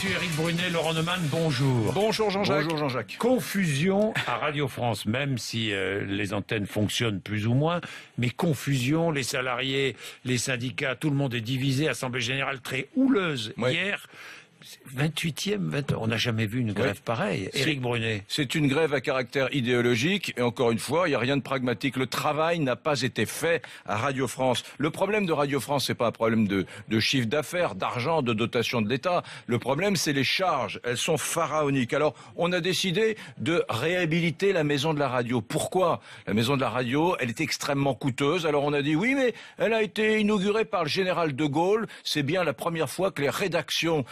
Monsieur Éric Brunet, Laurent Neumann, bonjour. Bonjour Jean-Jacques. Bonjour Jean-Jacques. Confusion à Radio France, même si les antennes fonctionnent plus ou moins, mais confusion, les salariés, les syndicats, tout le monde est divisé, Assemblée Générale très houleuse. Oui. Hier, 28e, on n'a jamais vu une grève pareille. Éric Brunet. C'est une grève à caractère idéologique et encore une fois, il n'y a rien de pragmatique. Le travail n'a pas été fait à Radio France. Le problème de Radio France, c'est pas un problème de chiffre d'affaires, d'argent, de dotation de l'État. Le problème, c'est les charges. Elles sont pharaoniques. Alors, on a décidé de réhabiliter la maison de la radio. Pourquoi? La maison de la radio, elle est extrêmement coûteuse. Alors, on a dit oui, mais elle a été inaugurée par le général de Gaulle. C'est bien la première fois que les rédactions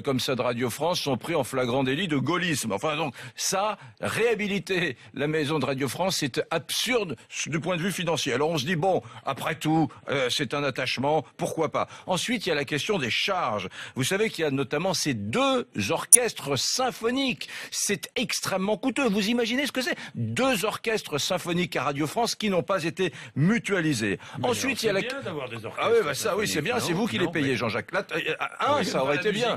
comme ça de Radio France sont pris en flagrant délit de gaullisme. Enfin donc ça, réhabiliter la maison de Radio France, c'est absurde du point de vue financier. Alors on se dit bon, après tout, c'est un attachement, pourquoi pas. Ensuite, il y a la question des charges. Vous savez qu'il y a notamment ces deux orchestres symphoniques. C'est extrêmement coûteux. Vous imaginez ce que c'est? Deux orchestres symphoniques à Radio France qui n'ont pas été mutualisés. Mais ensuite, il y a la... bien d'avoir des orchestres. Ah oui, bah ça, oui, c'est bien, c'est vous qui les payez, Jean-Jacques. Là, ça aurait été bien.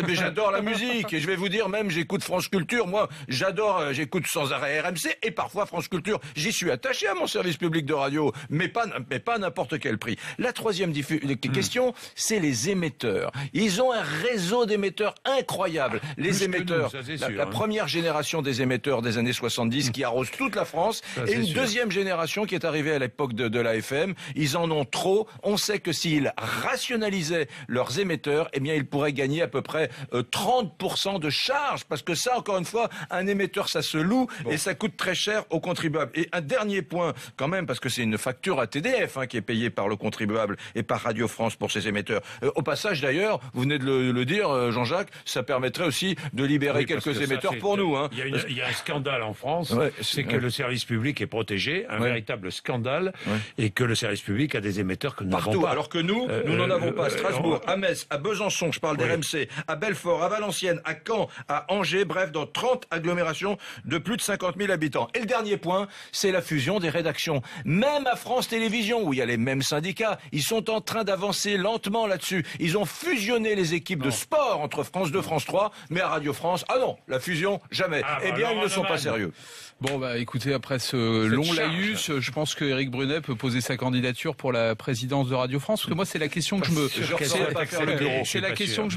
Mais j'adore la musique et je vais vous dire même j'écoute France Culture. Moi, j'écoute sans arrêt RMC et parfois France Culture. J'y suis attaché à mon service public de radio, mais pas à n'importe quel prix. La troisième question, c'est les émetteurs. Ils ont un réseau d'émetteurs incroyable. Les émetteurs, la première génération des émetteurs des années 70 qui arrosent toute la France et une deuxième génération qui est arrivée à l'époque de la FM. Ils en ont trop. On sait que s'ils rationalisaient leurs émetteurs, eh bien, ils pourraient gagner à peu près 30% de charges, parce que ça, encore une fois, un émetteur, ça se loue et ça coûte très cher aux contribuables. Et un dernier point, quand même, parce que c'est une facture à TDF qui est payée par le contribuable et par Radio France pour ces émetteurs. Au passage, d'ailleurs, vous venez de le dire, Jean-Jacques, ça permettrait aussi de libérer quelques émetteurs pour nous. Il y a un scandale en France, c'est que le service public est protégé, un véritable scandale, et que le service public a des émetteurs que nous n'avons pas. Alors que nous n'en avons pas. À Strasbourg, à Metz, à Besançon, je parle d'RMC, à Belfort, à Valenciennes, à Caen, à Angers, bref, dans 30 agglomérations de plus de 50 000 habitants. Et le dernier point, c'est la fusion des rédactions. Même à France Télévisions, où il y a les mêmes syndicats, ils sont en train d'avancer lentement là-dessus. Ils ont fusionné les équipes de sport entre France 2, France 3, mais à Radio France, non, la fusion, jamais. Ils ne sont pas sérieux. Bon, bah, écoutez, après ce long laïus, je pense que Éric Brunet peut poser sa candidature pour la présidence de Radio France, parce que moi, c'est la question que je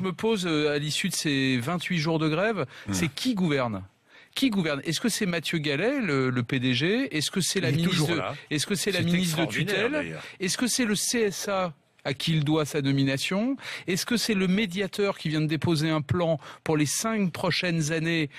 me pose à l'issue de ces 28 jours de grève, c'est qui gouverne? Qui gouverne? Est-ce que c'est Mathieu Gallet, le PDG? Est-ce que c'est la ministre de tutelle? Est-ce que c'est le CSA à qui il doit sa nomination? Est-ce que c'est le médiateur qui vient de déposer un plan pour les 5 prochaines années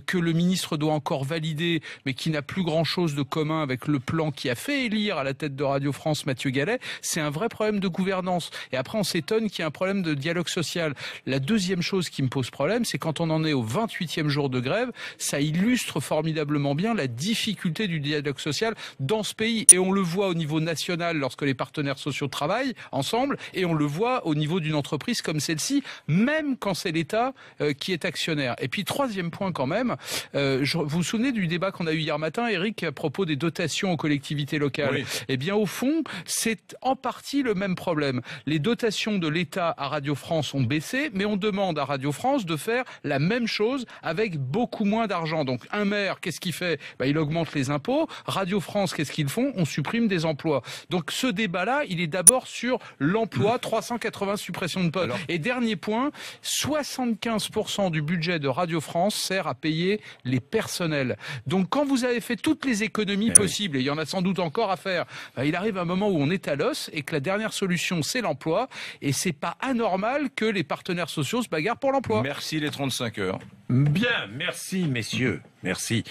que le ministre doit encore valider, mais qui n'a plus grand-chose de commun avec le plan qui a fait élire à la tête de Radio France Mathieu Gallet? C'est un vrai problème de gouvernance. Et après, on s'étonne qu'il y ait un problème de dialogue social. La deuxième chose qui me pose problème, c'est quand on en est au 28e jour de grève, ça illustre formidablement bien la difficulté du dialogue social dans ce pays. Et on le voit au niveau national lorsque les partenaires sociaux travaillent ensemble. Et on le voit au niveau d'une entreprise comme celle-ci, même quand c'est l'État qui est actionnaire. Et puis troisième point quand même, vous vous souvenez du débat qu'on a eu hier matin, Eric, à propos des dotations aux collectivités locales? Oui. Eh bien au fond, c'est en partie le même problème. Les dotations de l'État à Radio France ont baissé, mais on demande à Radio France de faire la même chose avec beaucoup moins d'argent. Donc un maire, qu'est-ce qu'il fait? Il augmente les impôts. Radio France, qu'est-ce qu'ils font? On supprime des emplois. Donc ce débat-là, il est d'abord sur l'emploi, 380 suppressions de postes. Et dernier point, 75% du budget de Radio France sert à payer les personnels. Donc quand vous avez fait toutes les économies possibles, et il y en a sans doute encore à faire, il arrive un moment où on est à l'os et que la dernière solution, c'est l'emploi. Et c'est pas anormal que les partenaires sociaux se bagarrent pour l'emploi. Merci les 35 heures. Bien, merci messieurs, merci.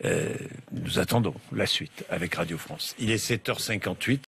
Nous attendons la suite avec Radio France. Il est 7h58.